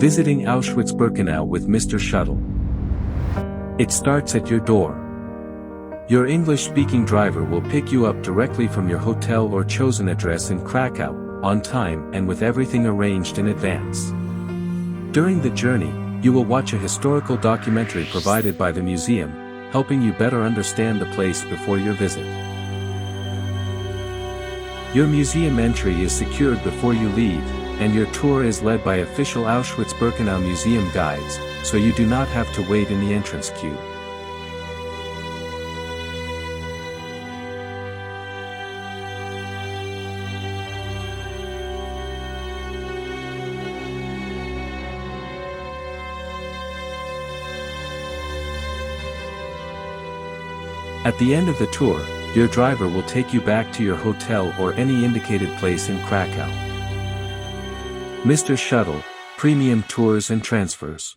Visiting Auschwitz-Birkenau with Mr. Shuttle. It starts at your door. Your English-speaking driver will pick you up directly from your hotel or chosen address in Krakow, on time and with everything arranged in advance. During the journey, you will watch a historical documentary provided by the museum, helping you better understand the place before your visit. Your museum entry is secured before you leave, and your tour is led by official Auschwitz-Birkenau museum guides, so you do not have to wait in the entrance queue. At the end of the tour, your driver will take you back to your hotel or any indicated place in Krakow. Mr. Shuttle, Premium Tours and Transfers.